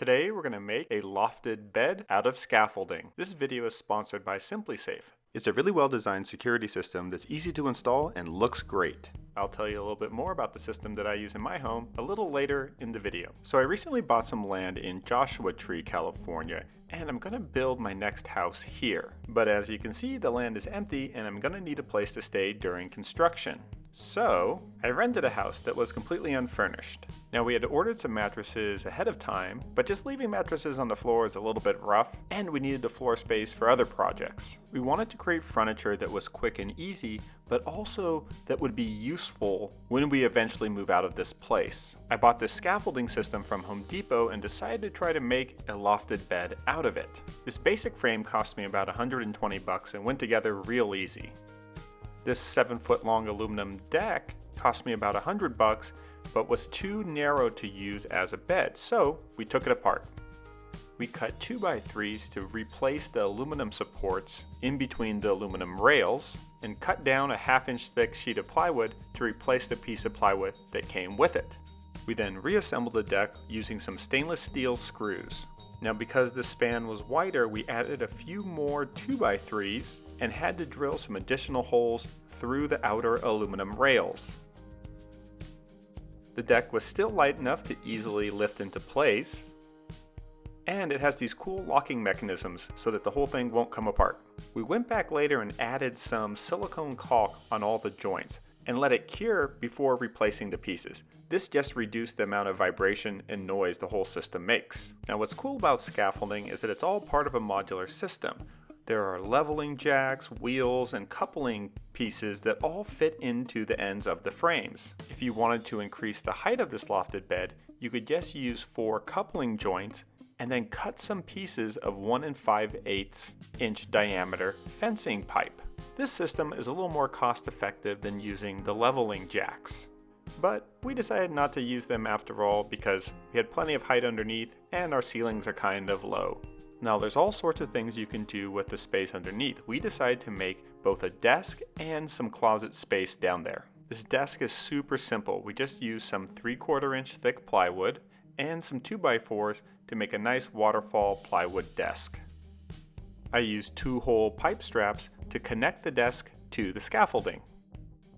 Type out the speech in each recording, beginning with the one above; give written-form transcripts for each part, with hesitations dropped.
Today we're going to make a lofted bed out of scaffolding. This video is sponsored by SimpliSafe. It's a really well designed security system that's easy to install and looks great. I'll tell you a little bit more about the system that I use in my home a little later in the video. So I recently bought some land in Joshua Tree, California, and I'm going to build my next house here. But as you can see, the land is empty and I'm going to need a place to stay during construction. So, I rented a house that was completely unfurnished. Now we had ordered some mattresses ahead of time, but just leaving mattresses on the floor is a little bit rough, and we needed the floor space for other projects. We wanted to create furniture that was quick and easy, but also that would be useful when we eventually move out of this place. I bought this scaffolding system from Home Depot and decided to try to make a lofted bed out of it. This basic frame cost me about $120 and went together real easy. This 7-foot long aluminum deck cost me about $100, but was too narrow to use as a bed, so we took it apart. We cut 2x3s to replace the aluminum supports in between the aluminum rails, and cut down a 1/2-inch thick sheet of plywood to replace the piece of plywood that came with it. We then reassembled the deck using some stainless steel screws. Now because the span was wider, we added a few more 2x3s and had to drill some additional holes through the outer aluminum rails. The deck was still light enough to easily lift into place, and it has these cool locking mechanisms so that the whole thing won't come apart. We went back later and added some silicone caulk on all the joints and let it cure before replacing the pieces. This just reduced the amount of vibration and noise the whole system makes. Now what's cool about scaffolding is that it's all part of a modular system. There are leveling jacks, wheels, and coupling pieces that all fit into the ends of the frames. If you wanted to increase the height of this lofted bed, you could just use 4 coupling joints and then cut some pieces of 1 5/8 inch diameter fencing pipe. This system is a little more cost effective than using the leveling jacks. But we decided not to use them after all because we had plenty of height underneath and our ceilings are kind of low. Now there's all sorts of things you can do with the space underneath. We decided to make both a desk and some closet space down there. This desk is super simple. We just used some 3/4 inch thick plywood and some 2x4s to make a nice waterfall plywood desk. I used 2-hole pipe straps to connect the desk to the scaffolding.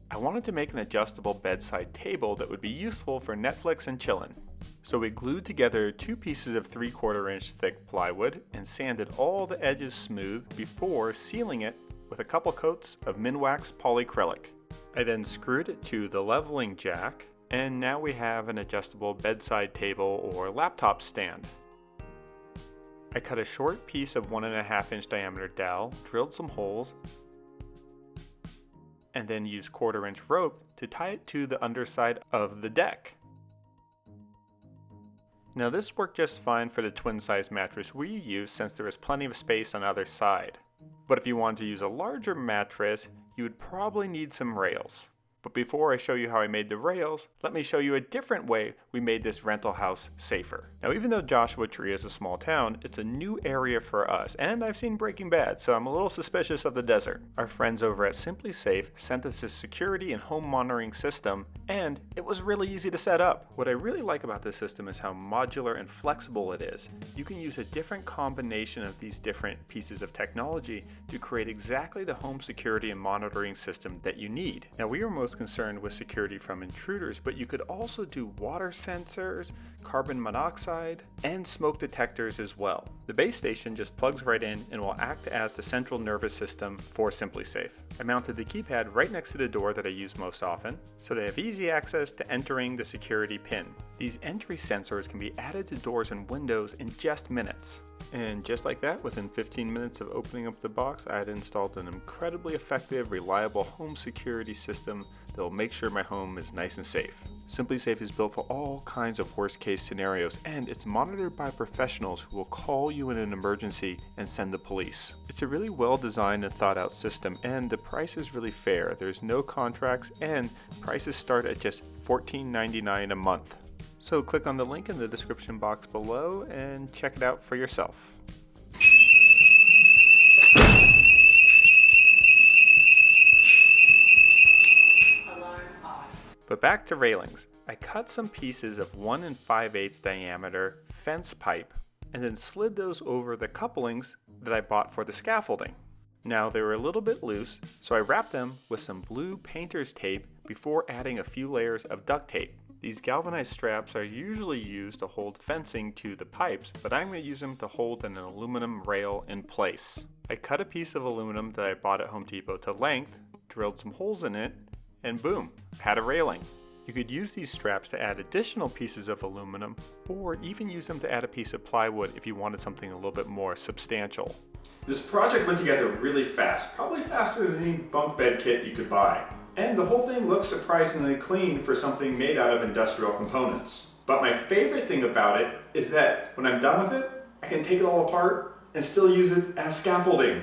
I wanted to make an adjustable bedside table that would be useful for Netflix and chillin'. So we glued together 2 pieces of 3/4 inch thick plywood and sanded all the edges smooth before sealing it with a couple coats of Minwax polyacrylic. I then screwed it to the leveling jack, and now we have an adjustable bedside table or laptop stand. I cut a short piece of 1 1/2 inch diameter dowel, drilled some holes, and then used 1/4 inch rope to tie it to the underside of the deck. Now this worked just fine for the twin size mattress we used since there was plenty of space on either side. But if you wanted to use a larger mattress, you would probably need some rails. But before I show you how I made the rails, let me show you a different way we made this rental house safer. Now even though Joshua Tree is a small town, it's a new area for us, and I've seen Breaking Bad, so I'm a little suspicious of the desert. Our friends over at SimpliSafe sent us this security and home monitoring system, and it was really easy to set up. What I really like about this system is how modular and flexible it is. You can use a different combination of these different pieces of technology to create exactly the home security and monitoring system that you need. Now we were most concerned with security from intruders, but you could also do water sensors, carbon monoxide, and smoke detectors as well. The base station just plugs right in and will act as the central nervous system for SimpliSafe. I mounted the keypad right next to the door that I use most often, so they have easy access to entering the security pin. These entry sensors can be added to doors and windows in just minutes. And just like that, within 15 minutes of opening up the box, I had installed an incredibly effective, reliable home security system that will make sure my home is nice and safe. SimpliSafe is built for all kinds of worst case scenarios, and it's monitored by professionals who will call you in an emergency and send the police. It's a really well designed and thought out system, and the price is really fair. There's no contracts, and prices start at just $14.99 a month. So click on the link in the description box below and check it out for yourself. But back to railings. I cut some pieces of 1 5/8 diameter fence pipe and then slid those over the couplings that I bought for the scaffolding. Now they were a little bit loose, so I wrapped them with some blue painter's tape before adding a few layers of duct tape. These galvanized straps are usually used to hold fencing to the pipes, but I'm going to use them to hold an aluminum rail in place. I cut a piece of aluminum that I bought at Home Depot to length, drilled some holes in it, and boom, had a railing. You could use these straps to add additional pieces of aluminum, or even use them to add a piece of plywood if you wanted something a little bit more substantial. This project went together really fast, probably faster than any bunk bed kit you could buy. And the whole thing looks surprisingly clean for something made out of industrial components. But my favorite thing about it is that when I'm done with it, I can take it all apart and still use it as scaffolding.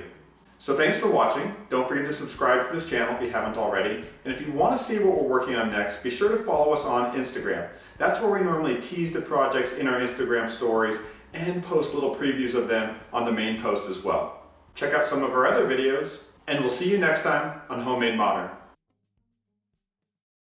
So thanks for watching. Don't forget to subscribe to this channel if you haven't already. And if you want to see what we're working on next, be sure to follow us on Instagram. That's where we normally tease the projects in our Instagram stories and post little previews of them on the main post as well. Check out some of our other videos, and we'll see you next time on Homemade Modern.